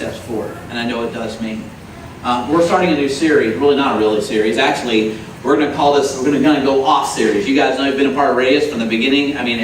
steps forward, and I know it does me. We're starting a new series, really not a really series. Actually, we're going to call this, we're going to go off series. You guys know you've been a part of Radius from the beginning. I mean,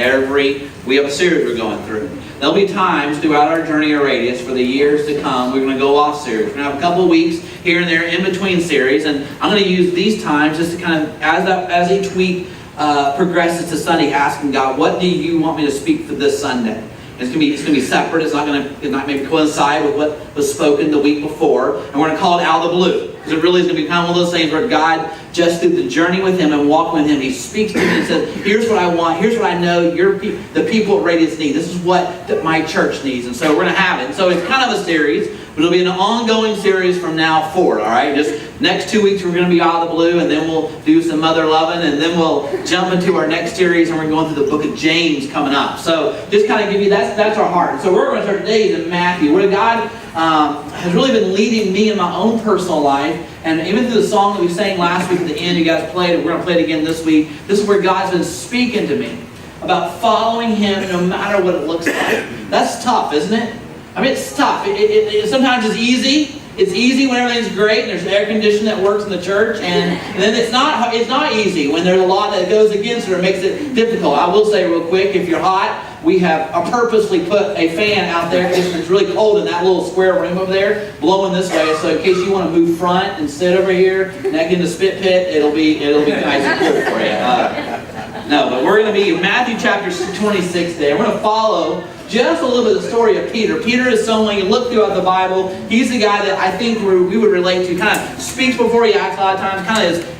we have a series we're going through. There'll be times throughout our journey of Radius for the years to come, we're going to go off series. We're going to have a couple of weeks here and there in between series, and I'm going to use these times just to kind of, as each week progresses to Sunday, asking God, what do you want me to speak for this Sunday? It's going to be separate. It's not maybe coincide with what was spoken the week before. And we're going to call it Out of the Blue. Because it really is going to be kind of one of those things where God, just through the journey with Him and walking with Him, He speaks to me and says, here's what I want. Here's what I know the people at Radius need. This is what my church needs. And so we're going to have it. And so it's kind of a series. But it'll be an ongoing series from now forward. All right? Just next 2 weeks we're going to be Out of the Blue. And then we'll do some Mother Lovin'. And then we'll jump into our next series. And we're going through the book of James coming up. So just kind of give you, that's our heart. So we're going to start today in Matthew, where God has really been leading me in my own personal life. And even through the song that we sang last week at the end, you guys played it, we're going to play it again this week. This is where God's been speaking to me about following Him no matter what it looks like. That's tough, isn't it? I mean, it's tough. Sometimes it's easy. It's easy when everything's great and there's air conditioning that works in the church. And then it's not easy when there's a lot that goes against it or makes it difficult. I will say real quick, if you're hot, we have purposely put a fan out there because it's really cold in that little square room over there, blowing this way. So in case you want to move front and sit over here, neck in the spit pit, it'll be nice and cool for you. No, but we're going to be in Matthew chapter 26 today. We're going to follow just a little bit of the story of Peter. Peter is someone, you look throughout the Bible, he's the guy that I think we would relate to. Kind of speaks before he acts a lot of times, kind of is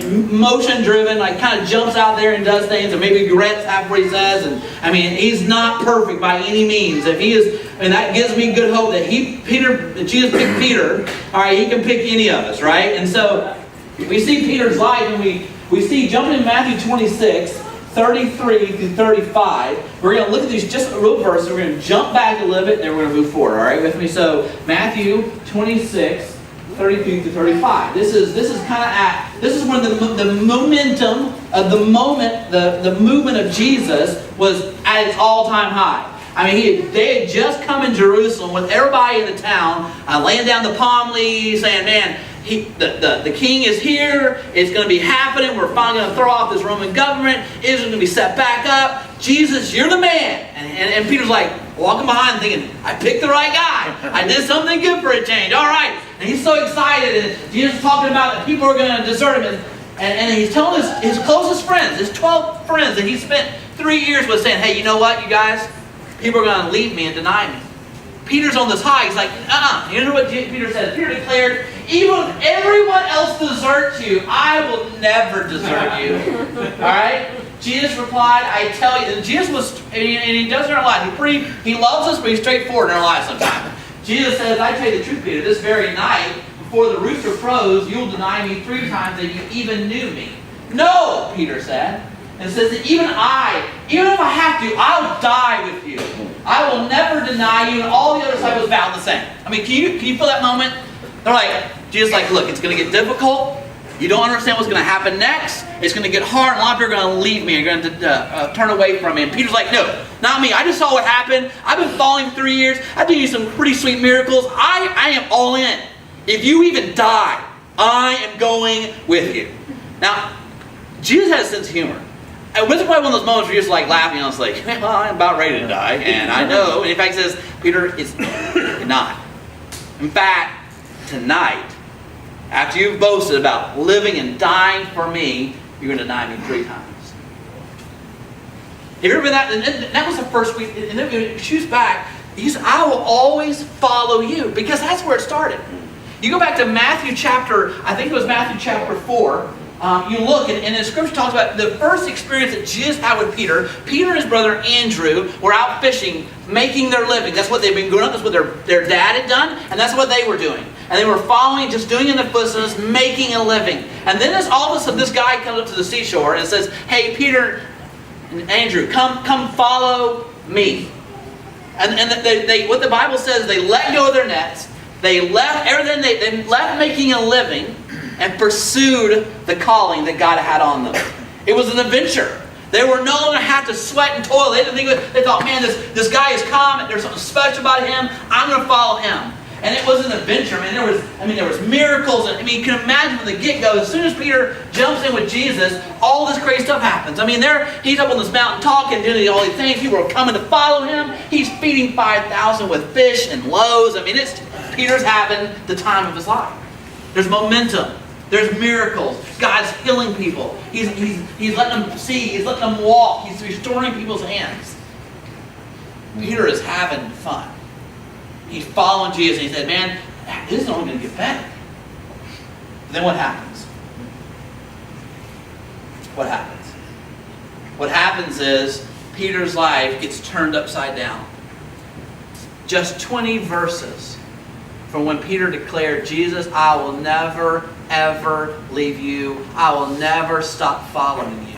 emotion-driven, like kind of jumps out there and does things and maybe regrets half what he says. And I mean, he's not perfect by any means. If he is, and that gives me good hope that Jesus picked Peter, all right, He can pick any of us, right? And so we see Peter's life, and we see, jumping in Matthew 26, 33 through 35. We're going to look at these just real verses. We're going to jump back a little bit, and then we're going to move forward. All right, with me? So Matthew 26, 33 through 35. This is when the momentum of the moment, the movement of Jesus was at its all-time high. I mean, they had just come in Jerusalem with everybody in the town, laying down the palm leaves, saying, man, the king is here. It's going to be happening. We're finally going to throw off this Roman government. Israel's going to be set back up. Jesus, you're the man. And Peter's like walking behind thinking, I picked the right guy. I did something good for a change. All right. And he's so excited. And Jesus is talking about that people are going to desert him. And he's telling his closest friends, his 12 friends that he spent 3 years with, saying, hey, you know what, you guys? People are going to leave me and deny me. Peter's on this high. He's like, You know what Peter says? Peter declared, even if everyone else deserts you, I will never desert you. All right? Jesus replied, I tell you. And Jesus was, and he does in our life. He loves us, but he's straightforward in our lives sometimes. Jesus says, I tell you the truth, Peter, this very night, before the rooster crows, you'll deny me 3 times that you even knew me. No, Peter said. And says that even if I have to, I'll die with you. I will never deny you. And all the other disciples vowed the same. I mean, can you feel that moment? They're like, Jesus, like, look, it's going to get difficult. You don't understand what's going to happen next. It's going to get hard. And a lot of people are going to leave me. You're going to turn away from me. And Peter's like, no, not me. I just saw what happened. I've been following 3 years. I did you some pretty sweet miracles. I am all in. If you even die, I am going with you. Now, Jesus has a sense of humor. And this is probably one of those moments where you're just like laughing. I was like, well, I'm about ready to die. And I know. And in fact, he says, Peter, it's not. In fact, tonight, after you've boasted about living and dying for me, you're going to deny me 3 times. Have you ever been that? And that was the first week. And then he shoots back. He says, I will always follow you. Because that's where it started. You go back to Matthew chapter 4. You look, and the scripture talks about the first experience that Jesus had with Peter. Peter and his brother Andrew were out fishing, making their living. That's what they've been growing up. That's what their dad had done, and that's what they were doing. And they were following, just doing in the footsteps, making a living. And then all of a sudden, this guy comes up to the seashore and says, hey, Peter and Andrew, come follow me. And what the Bible says, they let go of their nets. They left everything. They left making a living and pursued the calling that God had on them. It was an adventure. They were no longer have to sweat and toil. They thought, man, this guy is calm. There's something special about him. I'm going to follow him. And it was an adventure. There was miracles. And, you can imagine from the get-go, as soon as Peter jumps in with Jesus, all this crazy stuff happens. He's up on this mountain talking, doing all these things. People are coming to follow him. He's feeding 5,000 with fish and loaves. Peter's having the time of his life. There's momentum. There's miracles. God's healing people. He's letting them see. He's letting them walk. He's restoring people's hands. Peter is having fun. He's following Jesus, and he said, man, this is only going to get better. Then what happens? What happens? What happens is Peter's life gets turned upside down. Just 20 verses from when Peter declared, Jesus, I will never, ever leave you. I will never stop following you.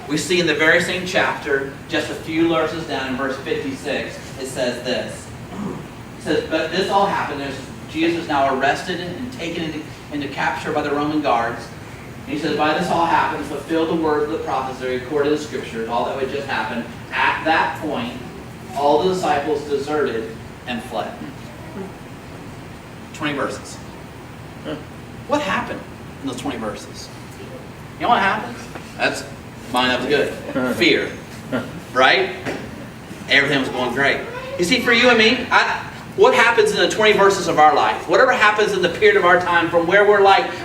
We see in the very same chapter, just a few verses down in verse 56, it says this. It says, but this all happened. Jesus is now arrested and taken into capture by the Roman guards. And he says, by this all happened, fulfill the words of the prophets that are recorded in the Scriptures, all that would just happen. At that point, all the disciples deserted and fled. 20 verses. What happened in those 20 verses? You know what happens? That was good. Fear. Right? Everything was going great. You see, for you and me, what happens in the 20 verses of our life? Whatever happens in the period of our time from where we're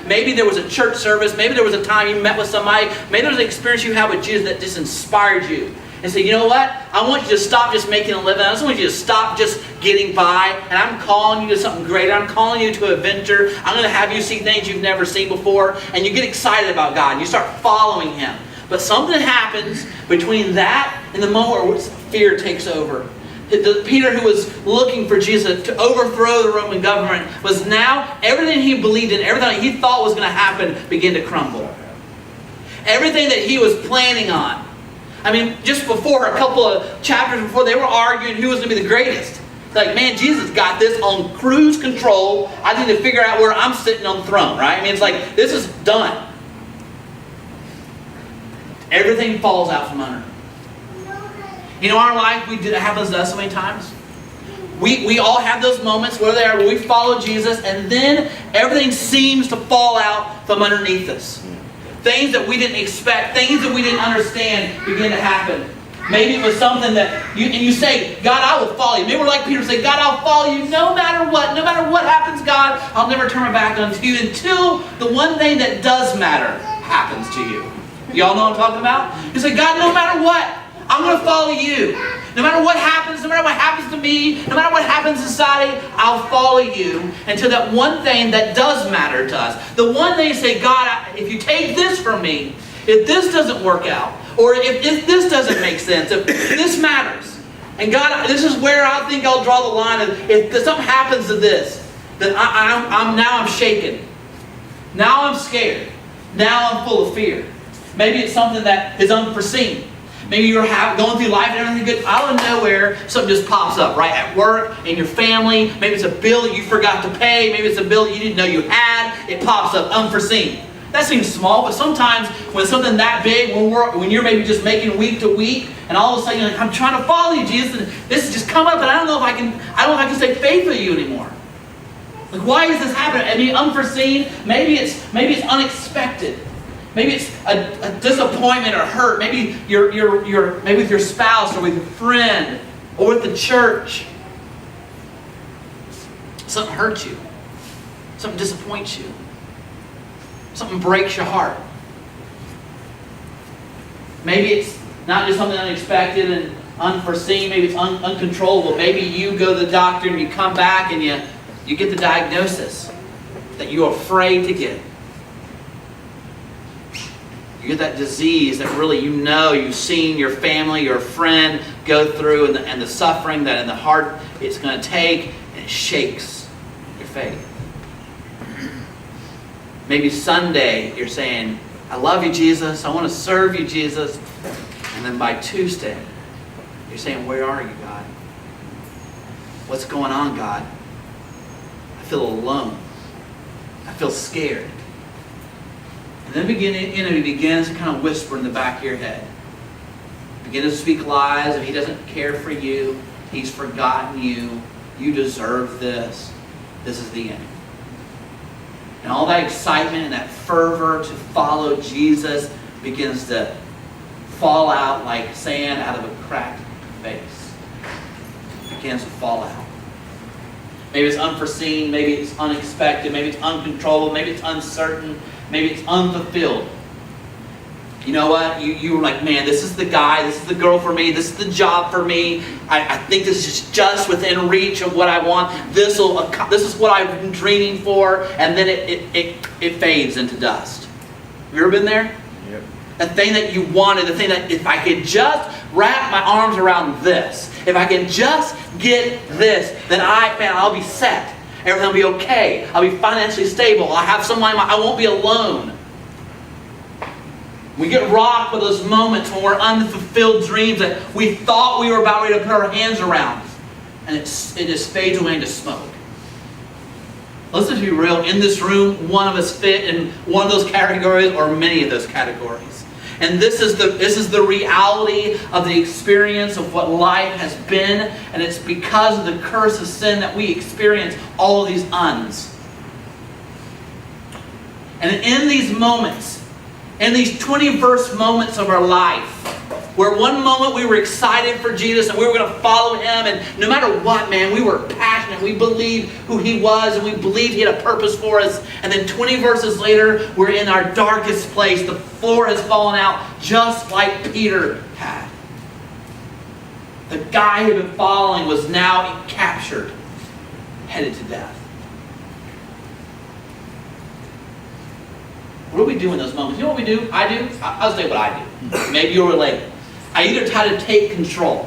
maybe there was a church service, maybe there was a time you met with somebody, maybe there was an experience you had with Jesus that just inspired you. And say, you know what? I want you to stop just making a living. I just want you to stop just getting by. And I'm calling you to something greater. I'm calling you to an adventure. I'm going to have you see things you've never seen before. And you get excited about God. And you start following Him. But something happens between that and the moment where fear takes over. Peter, who was looking for Jesus to overthrow the Roman government, was now, everything he believed in, everything he thought was going to happen, began to crumble. Everything that he was planning on. Just before, a couple of chapters before, they were arguing who was going to be the greatest. It's like, man, Jesus got this on cruise control. I need to figure out where I'm sitting on the throne, right? It's like, this is done. Everything falls out from under. Our life, it happens to us so many times. We all have those moments where we follow Jesus, and then everything seems to fall out from underneath us. Things that we didn't expect, things that we didn't understand begin to happen. Maybe it was something that you say, God, I will follow you. Maybe we're like Peter, say, God, I'll follow you no matter what. No matter what happens, God, I'll never turn my back on you until the one thing that does matter happens to you. Y'all know what I'm talking about? You say, God, no matter what, I'm going to follow you. No matter what happens, no matter what happens to me, no matter what happens in society, I'll follow you until that one thing that does matter to us. The one thing you say, God, if you take this from me, if this doesn't work out, or if this doesn't make sense, if this matters, and God, this is where I think I'll draw the line. If something happens to this, then I'm shaken. Now I'm scared. Now I'm full of fear. Maybe it's something that is unforeseen. Maybe you're going through life and everything good. Out of nowhere, something just pops up, right? At work, in your family. Maybe it's a bill that you forgot to pay. Maybe it's a bill that you didn't know you had. It pops up, unforeseen. That seems small, but sometimes when something that big, when you're maybe just making week to week, and all of a sudden you're like, I'm trying to follow you, Jesus, and this has just come up, and I don't know if I can stay faithful to you anymore. Like, why is this happening? Unforeseen. Maybe it's unexpected. Maybe it's a disappointment or hurt. Maybe maybe with your spouse or with your friend or with the church. Something hurts you. Something disappoints you. Something breaks your heart. Maybe it's not just something unexpected and unforeseen. Maybe it's uncontrollable. Maybe you go to the doctor and you come back and you get the diagnosis that you're afraid to get. You get that disease that really you've seen your family, your friend go through, and the suffering that in the heart it's going to take, and it shakes your faith. Maybe Sunday you're saying, I love you, Jesus. I want to serve you, Jesus. And then by Tuesday, you're saying, where are you, God? What's going on, God? I feel alone. I feel scared. And then he begins to kind of whisper in the back of your head. Begin to speak lies. If he doesn't care for you, he's forgotten you. You deserve this. This is the end. And all that excitement and that fervor to follow Jesus begins to fall out like sand out of a cracked vase. It begins to fall out. Maybe it's unforeseen, maybe it's unexpected, maybe it's uncontrollable, maybe it's uncertain, maybe it's unfulfilled. You know what? You were like, man, this is the guy, this is the girl for me, this is the job for me. I think this is just within reach of what I want. This is what I've been dreaming for, and then it fades into dust. Have you ever been there? Yep. The thing that you wanted, the thing that if I could just wrap my arms around this, if I can just get this, then I'll be set. Everything will be okay. I'll be financially stable. I'll have someone, I won't be alone. We get rocked with those moments when we're unfulfilled dreams that we thought we were about ready to put our hands around. And it just fades away into smoke. Let's just be real. In this room, one of us fit in one of those categories or many of those categories. And this is the reality of the experience of what life has been. And it's because of the curse of sin that we experience all of these uns. And in these moments, in these 20-verse moments of our life, where one moment we were excited for Jesus and we were going to follow Him, and no matter what, man, we were passionate. We believed who He was and we believed He had a purpose for us. And then 20 verses later, we're in our darkest place. The floor has fallen out just like Peter had. The guy who had been following was now captured, headed to death. What do we do in those moments? You know what we do? I'll tell you what I do. Maybe you'll relate. I either try to take control.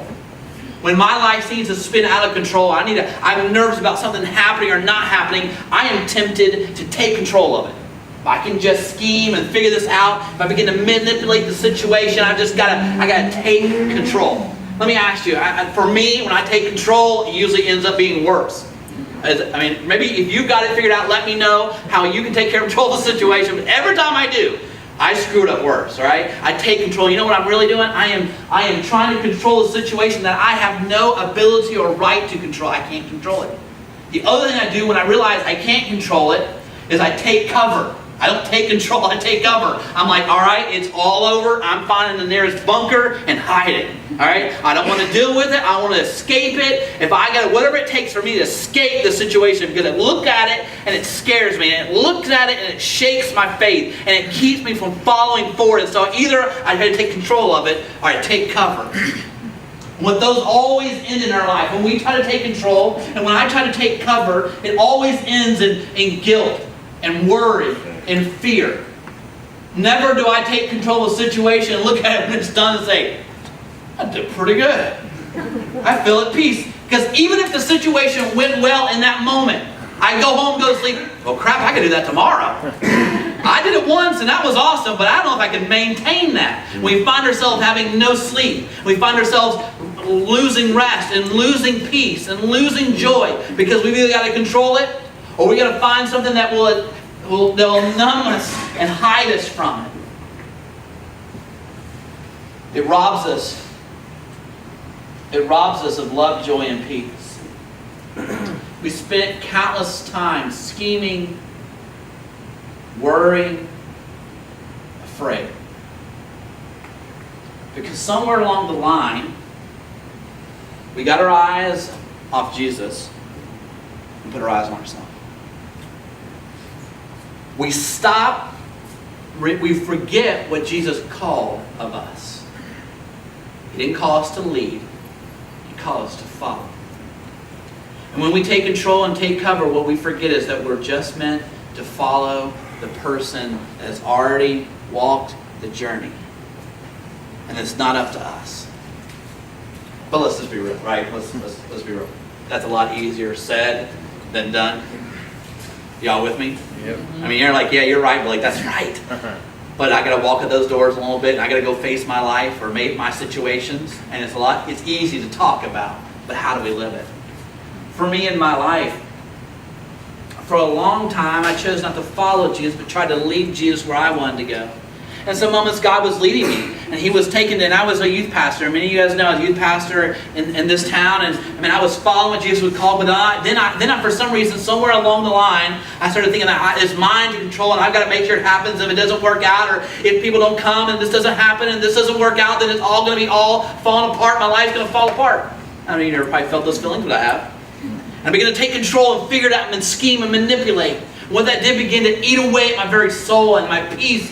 When my life seems to spin out of control, I'm nervous about something happening or not happening, I am tempted to take control of it. If I can just scheme and figure this out, if I begin to manipulate the situation, I gotta take control. Let me ask you, for me, when I take control, it usually ends up being worse. Maybe if you got it figured out, let me know how you can take control of the situation. But every time I do, I screw it up worse, all right? I take control. You know what I'm really doing? I am trying to control a situation that I have no ability or right to control. I can't control it. The other thing I do when I realize I can't control it is I take cover. I don't take control, I take cover. I'm like, all right, it's all over. I'm finding the nearest bunker and hide it. All right? I don't want to deal with it. I want to escape it. If I got whatever it takes for me to escape the situation, because I look at it and it scares me, and it looks at it and it shakes my faith, and it keeps me from following forward. And so either I try to take control of it or I take cover. What those always end in our life. When we try to take control and when I try to take cover, it always ends in guilt and worry and fear. Never do I take control of a situation and look at it when it's done and say, I did pretty good. I feel at peace. Because even if the situation went well in that moment, I go home, go to sleep, well crap, I can do that tomorrow. I did it once and that was awesome, but I don't know if I can maintain that. We find ourselves having no sleep. We find ourselves losing rest and losing peace and losing joy because we've either got to control it or we got to find something that will numb us and hide us from it. It robs us. It robs us of love, joy, and peace. We spent countless times scheming, worrying, afraid. Because somewhere along the line, we got our eyes off Jesus and put our eyes on ourselves. We forget what Jesus called of us. He didn't call us to lead. He called us to follow. And when we take control and take cover, what we forget is that we're just meant to follow the person that has already walked the journey. And it's not up to us. But let's just be real, right? Let's be real. That's a lot easier said than done. Y'all with me? Yep. I mean, you're like, yeah, you're right, but like, that's right. But I got to walk at those doors a little bit, and I got to go face my life or my situations. And it's easy to talk about, but how do we live it? For me in my life, for a long time, I chose not to follow Jesus, but tried to lead Jesus where I wanted to go. And some moments God was leading me. And He was taking, and I was a youth pastor. Many of you guys know I was a youth pastor in this town. And I mean, I was following what Jesus would call. But then I, for some reason, somewhere along the line, I started thinking that it's mine to control. And I've got to make sure it happens. If it doesn't work out, or if people don't come and this doesn't happen and this doesn't work out, then it's all going to be all falling apart. My life's going to fall apart. I mean, you've probably felt those feelings, but I have. And I began to take control and figure it out and scheme and manipulate. What that did begin to eat away at my very soul and my peace.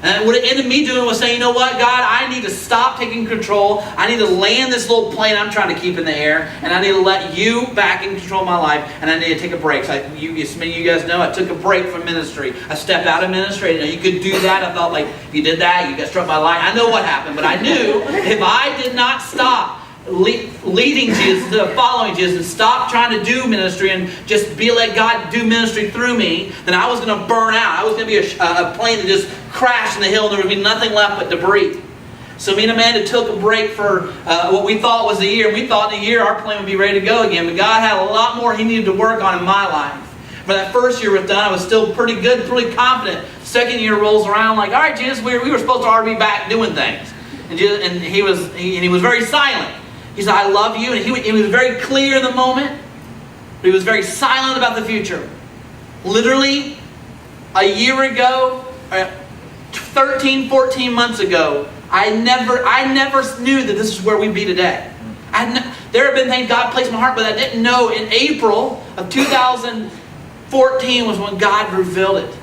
And what it ended me doing was saying, you know what, God, I need to stop taking control. I need to land this little plane I'm trying to keep in the air. And I need to let you back in control of my life. And I need to take a break. So many of you guys know I took a break from ministry. I stepped out of ministry. You know, you could do that. I thought, like, if you did that, you got struck by lightning. I know what happened. But I knew if I did not stop leading Jesus, following Jesus, and stop trying to do ministry and just let God do ministry through me, then I was going to burn out. I was going to be a plane that just crashed in the hill and there would be nothing left but debris. So me and Amanda took a break for what we thought was a year. We thought in a year our plane would be ready to go again, but God had a lot more He needed to work on in my life. For that first year was done, I was still pretty good, pretty confident. Second year rolls around, like, all right, Jesus, we were supposed to already be back doing things. And he was very silent. He said, I love you. And he was very clear in the moment. But he was very silent about the future. Literally, a year ago, 13, 14 months ago, I never knew that this is where we'd be today. There have been things God placed in my heart, but I didn't know. In April of 2014 was when God revealed it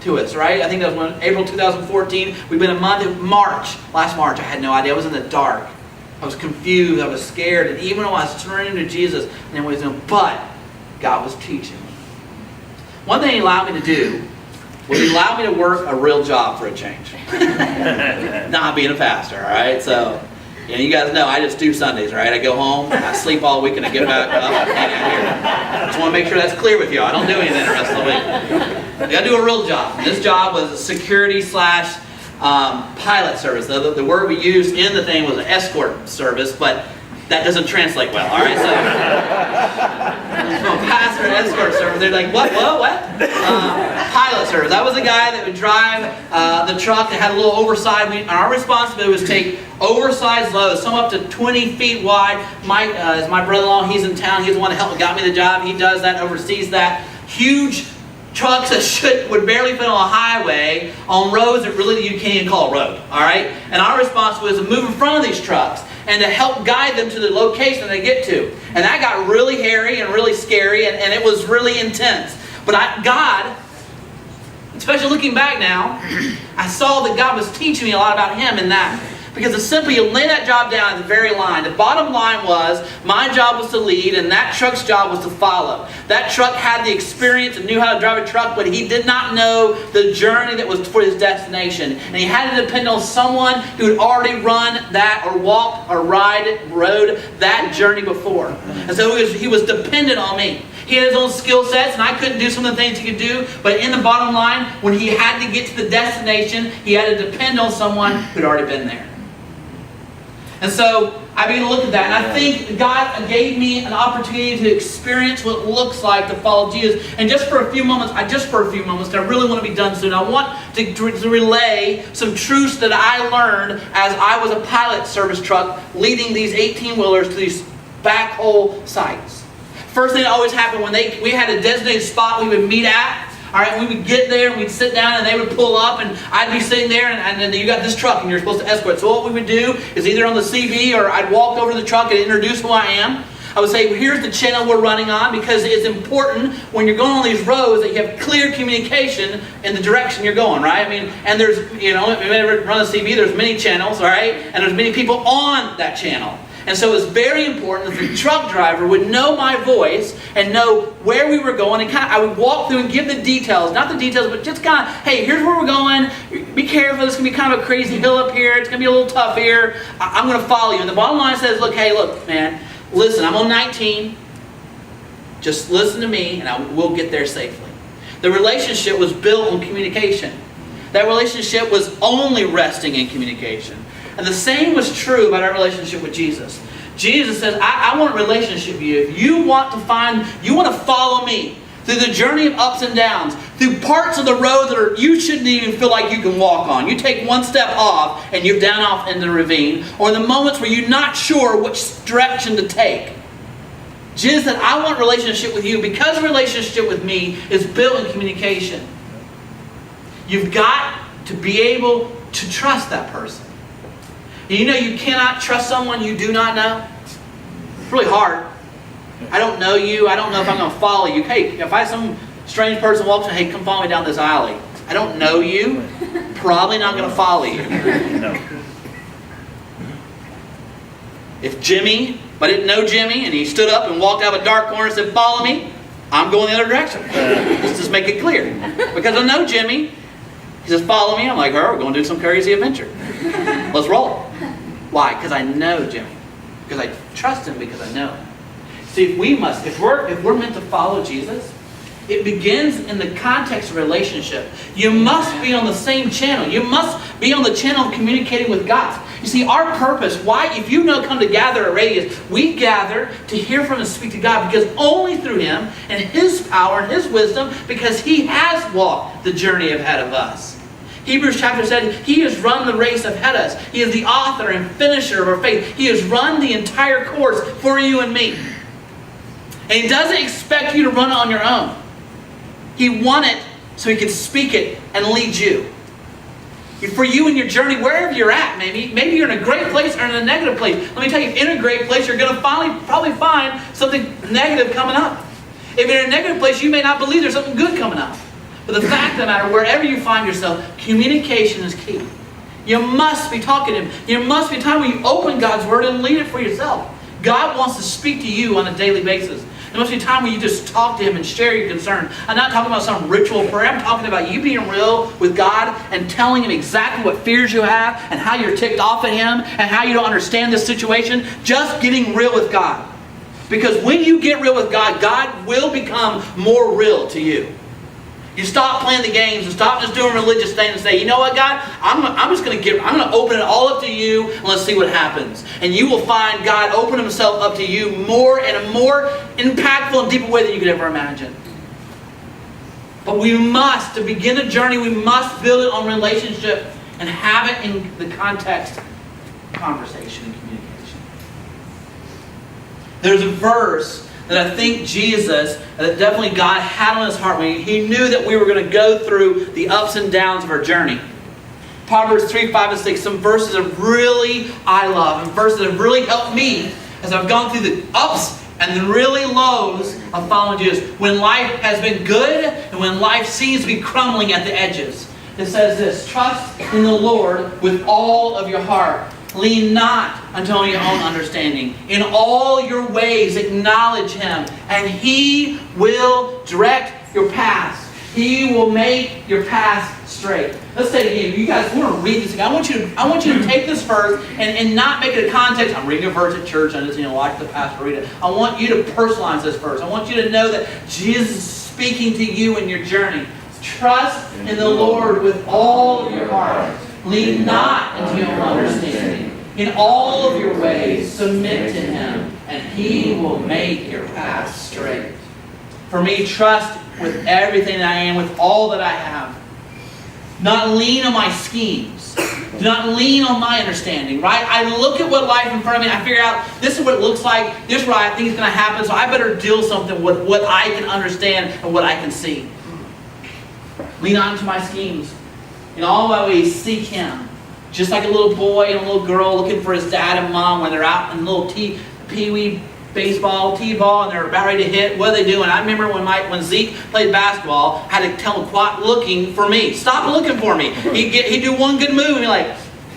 to us, right? I think that was when April 2014. We've been a month. Last March, I had no idea. I was in the dark. I was confused, I was scared, and even though I was turning to Jesus, and then was doing, but God was teaching me. One thing He allowed me to do was He allowed me to work a real job for a change. Not being a pastor, all right? So, you guys know I just do Sundays, right? I go home, I sleep all week, and I get back up and hang out here. I just want to make sure that's clear with you. I don't do anything the rest of the week. I got to do a real job. This job was a security / pilot service. The word we used in the thing was an escort service, but that doesn't translate well. All right, so pastor escort service. They're like, what? Pilot service. I was the guy that would drive the truck that had a little oversized. And our responsibility was to take oversized loads, some up to 20 feet wide. Mike is my brother-in-law. He's in town. He's the one that got me the job. He does that, oversees that. Huge trucks that would barely fit on a highway, on roads that really you can't even call a road, all right? And our responsibility was to move in front of these trucks and to help guide them to the location they get to. And that got really hairy and really scary, and it was really intense. But God, especially looking back now, I saw that God was teaching me a lot about Him in that. Because it's simply, you lay that job down at the very line. The bottom line was, my job was to lead, and that truck's job was to follow. That truck had the experience and knew how to drive a truck, but he did not know the journey that was for his destination. And he had to depend on someone who had already run that, or walked, or rode that journey before. And so he was dependent on me. He had his own skill sets, and I couldn't do some of the things he could do. But in the bottom line, when he had to get to the destination, he had to depend on someone who had already been there. And so I began to look at that, and I think God gave me an opportunity to experience what it looks like to follow Jesus. And just for a few moments, I really want to be done soon. I want to relay some truths that I learned as I was a pilot service truck leading these 18-wheelers to these backhole sites. First thing that always happened when we had a designated spot we would meet at. All right, we would get there and we'd sit down and they would pull up and I'd be sitting there and then you got this truck and you're supposed to escort. So what we would do is either on the CV or I'd walk over to the truck and introduce who I am. I would say, well, here's the channel we're running on, because it's important when you're going on these roads that you have clear communication in the direction you're going, right? I mean, and there's, if you ever run a CV, there's many channels, all right? And there's many people on that channel. And so it's very important that the truck driver would know my voice and know where we were going. And I would walk through and give the details. Not the details, but just kind of, hey, here's where we're going. Be careful. This is going to be kind of a crazy hill up here. It's going to be a little tough here. I'm going to follow you. And the bottom line says, look, man, listen, I'm on 19. Just listen to me and we'll get there safely. The relationship was built on communication. That relationship was only resting in communication. And the same was true about our relationship with Jesus. Jesus says, I want a relationship with you. If you want to follow me, through the journey of ups and downs, through parts of the road that you shouldn't even feel like you can walk on. You take one step off and you're down off in the ravine, or the moments where you're not sure which direction to take. Jesus said, I want relationship with you because a relationship with me is built in communication. You've got to be able to trust that person. And you know you cannot trust someone you do not know? It's really hard. I don't know you. I don't know if I'm going to follow you. Hey, if I some strange person walks in, hey, come follow me down this alley. I don't know you. Probably not going to follow you. No. If I didn't know Jimmy, and he stood up and walked out of a dark corner and said, follow me, I'm going the other direction. Let's just make it clear. Because I know Jimmy. He says, follow me. I'm like, all right, we're going to do some crazy adventure. Let's roll. Why? Because I know Jimmy. Because I trust him because I know him. See, if we're meant to follow Jesus, it begins in the context of relationship. You must be on the same channel. You must be on the channel of communicating with God. You see, our purpose, why, if you know, come to gather at Radius, we gather to hear from and speak to God because only through Him and His power and His wisdom, because He has walked the journey ahead of us. Hebrews chapter said, He has run the race ahead of us. He is the author and finisher of our faith. He has run the entire course for you and me. And He doesn't expect you to run it on your own. He won it so He could speak it and lead you. For you in your journey, wherever you're at, maybe you're in a great place or in a negative place. Let me tell you, if you're in a great place, you're going to probably find something negative coming up. If you're in a negative place, you may not believe there's something good coming up. But the fact of the matter, wherever you find yourself, communication is key. You must be talking to Him. There must be a time when you open God's Word and read it for yourself. God wants to speak to you on a daily basis. There must be a time when you just talk to Him and share your concern. I'm not talking about some ritual prayer. I'm talking about you being real with God and telling Him exactly what fears you have and how you're ticked off at Him and how you don't understand this situation. Just getting real with God. Because when you get real with God, God will become more real to you. You stop playing the games and stop just doing religious things and say, you know what, God, I'm going to open it all up to you and let's see what happens. And you will find God open Himself up to you more in a more impactful and deeper way than you could ever imagine. But we must, to begin a journey, we must build it on relationship and have it in the context of conversation and communication. There's a verse that I think Jesus, that definitely God had on His heart when He knew that we were going to go through the ups and downs of our journey. Proverbs 3, 5, and 6, some verses that really I love, and verses that have really helped me as I've gone through the ups and the really lows of following Jesus. When life has been good and when life seems to be crumbling at the edges. It says this, trust in the Lord with all of your heart. Lean not unto your own understanding. In all your ways acknowledge Him, and He will direct your paths. He will make your paths straight. Let's say it again. You guys want to read this again. I want you to take this verse and not make it a context. I'm reading a verse at church. I just like the pastor read it. I want you to personalize this verse. I want you to know that Jesus is speaking to you in your journey. Trust in the Lord with all of your heart. Lean not into your own understanding. In all of your ways, submit to Him, and He will make your path straight. For me, trust with everything that I am, with all that I have. Not lean on my schemes. Do not lean on my understanding, right? I look at what life in front of me, I figure out this is what it looks like, this is what I think is going to happen, so I better deal something with what I can understand and what I can see. Lean on to my schemes. In all my ways, seek Him. Just like a little boy and a little girl looking for his dad and mom when they're out in little pee-wee baseball, t-ball, and they're about ready to hit. What are they doing? I remember when Zeke played basketball, I had to tell him, quit looking for me. Stop looking for me. He'd do one good move and be like,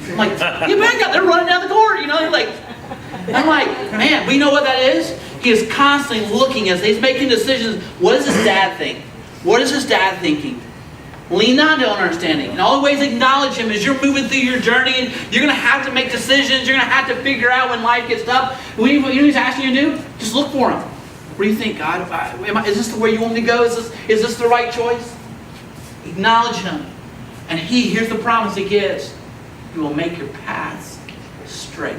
I'm like, get back up. They're running down the court. You know, I'm like, man, we know what that is? He is constantly looking as he's making decisions. What does his dad think? What is his dad thinking? Lean not to understanding. And always acknowledge Him as you're moving through your journey. And you're going to have to make decisions. You're going to have to figure out when life gets tough. What He's asking you to do? Just look for Him. What do you think, God? Is this the way you want me to go? Is this the right choice? Acknowledge Him. And here's the promise He gives. He will make your paths straight.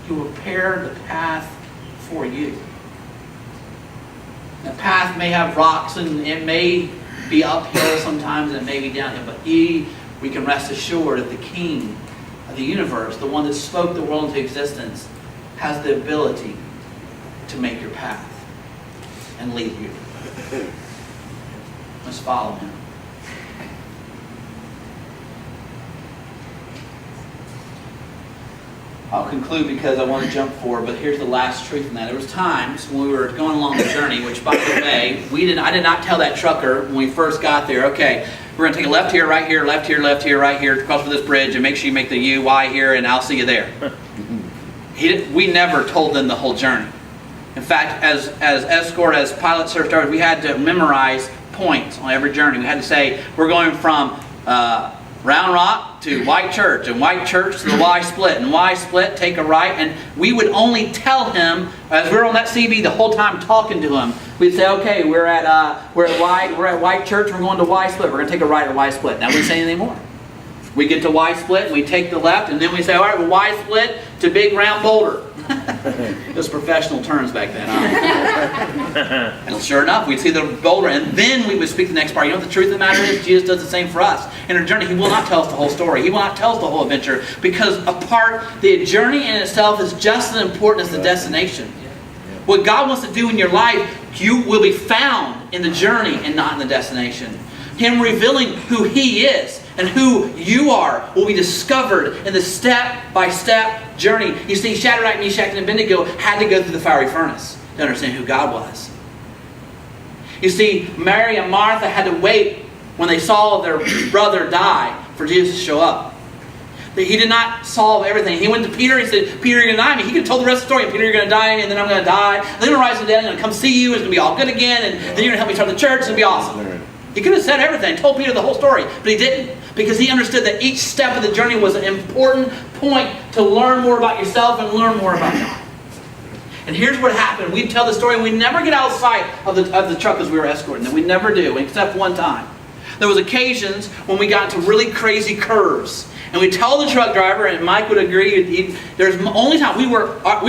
He will prepare the path for you. The path may have rocks and it may be uphill sometimes and it may be downhill, but we can rest assured that the King of the universe, the one that spoke the world into existence, has the ability to make your path and lead you. Let's follow him. I'll conclude because I want to jump forward, but here's the last truth in that. There was times when we were going along the journey, which, by the way, I did not tell that trucker when we first got there, okay, we're going to take a left here, right here, left here, left here, right here, cross this bridge, and make sure you make the U, Y here, and I'll see you there. We never told them the whole journey. In fact, as escort, as pilot search drivers, we had to memorize points on every journey. We had to say, we're going from Round Rock to White Church, and White Church to the Y split, and Y split, take a right. And we would only tell him, as we were on that CB the whole time talking to him, we'd say, okay, we're at White Church, we're going to Y split, we're going to take a right at Y split. Now we wouldn't say anything more. We get to Y split, and we take the left, and then we say, all right, well, Y split to Big Round Boulder. Those professional terms back then, huh? And sure enough, we'd see the boulder, and then we would speak the next part. You know what the truth of the matter is? Jesus does the same for us. In our journey, he will not tell us the whole story. He will not tell us the whole adventure, because the journey in itself is just as important as the destination. What God wants to do in your life, you will be found in the journey and not in the destination. Him revealing who he is and who you are will be discovered in the step-by-step journey. You see, Shadrach, Meshach, and Abednego had to go through the fiery furnace to understand who God was. You see, Mary and Martha had to wait when they saw their brother die for Jesus to show up. He did not solve everything. He went to Peter and said, Peter, you're going to die me. He could have told the rest of the story. Peter, you're going to die, and then I'm going to die. Then I'm going to rise from the dead. I'm going to come see you. It's going to be all good again. And then you're going to help me start the church. It's going to be awesome. He could have said everything, told Peter the whole story, but he didn't, because he understood that each step of the journey was an important point to learn more about yourself and learn more about God. And here's what happened. We'd tell the story, and we never get out of sight of the truck as we were escorting them. We never do, except one time. There was occasions when we got into really crazy curves. And we tell the truck driver, and Mike would agree, there's only time we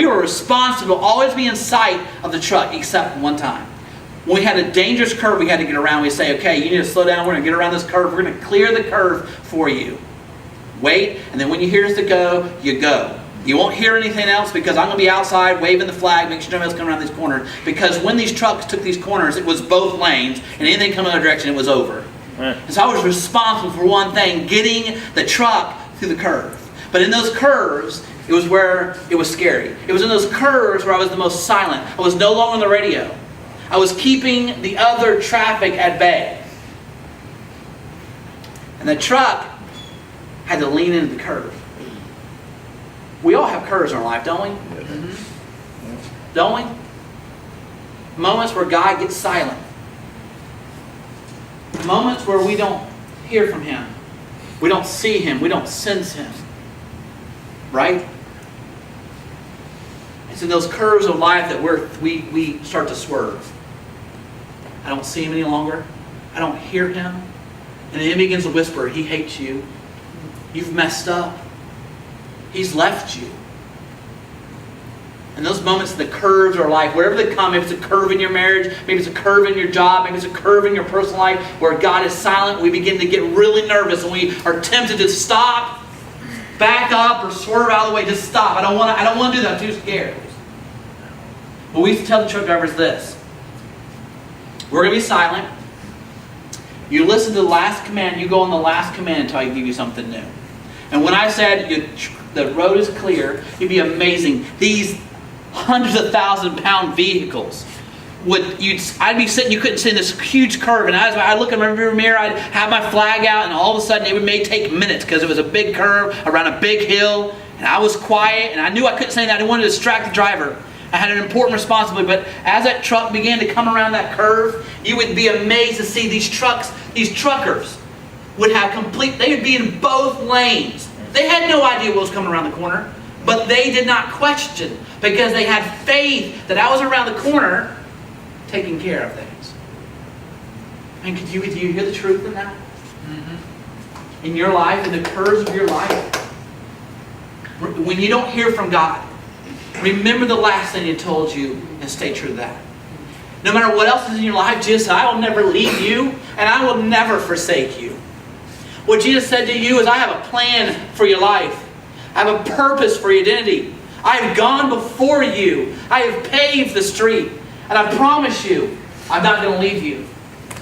were responsible to always be in sight of the truck, except one time. When we had a dangerous curve we had to get around, we say, okay, you need to slow down. We're going to get around this curve. We're going to clear the curve for you. Wait, and then when you hear us to go, you go. You won't hear anything else, because I'm going to be outside waving the flag, making sure nobody else comes around these corners. Because when these trucks took these corners, it was both lanes, and anything coming in the other direction, it was over. And so I was responsible for one thing, getting the truck through the curve. But in those curves, it was where it was scary. It was in those curves where I was the most silent. I was no longer on the radio. I was keeping the other traffic at bay. And the truck had to lean into the curve. We all have curves in our life, don't we? Mm-hmm. Don't we? Moments where God gets silent. Moments where we don't hear from Him. We don't see Him. We don't sense Him. Right? It's in those curves of life that we start to swerve. I don't see Him any longer. I don't hear Him. And then He begins to whisper, He hates you. You've messed up. He's left you. And those moments, the curves of our life, wherever they come, maybe it's a curve in your marriage, maybe it's a curve in your job, maybe it's a curve in your personal life, where God is silent, we begin to get really nervous and we are tempted to stop, back up, or swerve out of the way. Just stop. I don't want to do that. I'm too scared. But we used to tell the truck drivers this. We're going to be silent. You listen to the last command. You go on the last command until I give you something new. And when I said the road is clear, it'd be amazing. These hundreds of thousand-pound vehicles I'd be sitting, you couldn't see this huge curve, and I'd look in my rear mirror, I'd have my flag out, and all of a sudden it may take minutes because it was a big curve around a big hill, and I was quiet, and I knew I couldn't say that. I didn't want to distract the driver. I had an important responsibility, but as that truck began to come around that curve, you would be amazed to see these truckers they would be in both lanes. They had no idea what was coming around the corner, but they did not question, because they had faith that I was around the corner taking care of things. And do you hear the truth in that? Mm-hmm. In your life, in the curves of your life, when you don't hear from God, remember the last thing He told you and stay true to that. No matter what else is in your life, Jesus said, I will never leave you and I will never forsake you. What Jesus said to you is, I have a plan for your life. I have a purpose for your identity. I have gone before you. I have paved the street. And I promise you, I'm not going to leave you.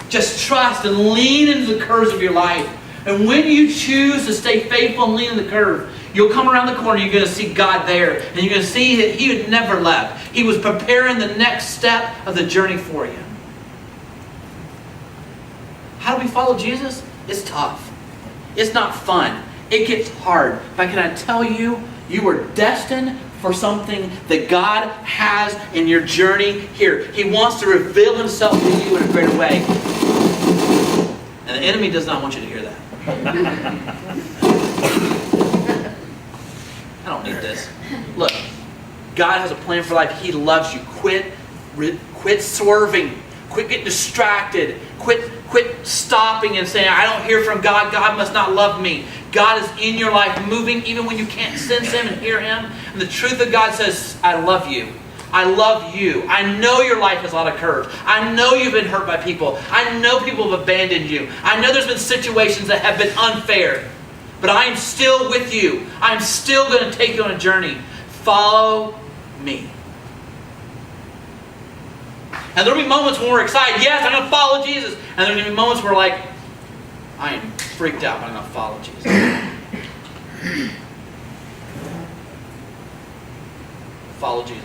Just trust and lean into the curves of your life. And when you choose to stay faithful and lean in the curve, you'll come around the corner, you're going to see God there. And you're going to see that He had never left. He was preparing the next step of the journey for you. How do we follow Jesus? It's tough. It's not fun. It gets hard. But can I tell you, you were destined for something that God has in your journey here. He wants to reveal Himself to you in a greater way. And the enemy does not want you to hear that. I don't need this. Look, God has a plan for life. He loves you. Quit swerving. Quit getting distracted. Quit stopping and saying, I don't hear from God. God must not love me. God is in your life, moving even when you can't sense Him and hear Him. And the truth of God says, I love you. I love you. I know your life has a lot of curves. I know you've been hurt by people. I know people have abandoned you. I know there's been situations that have been unfair. But I am still with you. I'm still going to take you on a journey. Follow me. And there'll be moments when we're excited. Yes, I'm going to follow Jesus. And there'll be moments where we're like, I am freaked out, but I'm going to follow Jesus. Follow Jesus.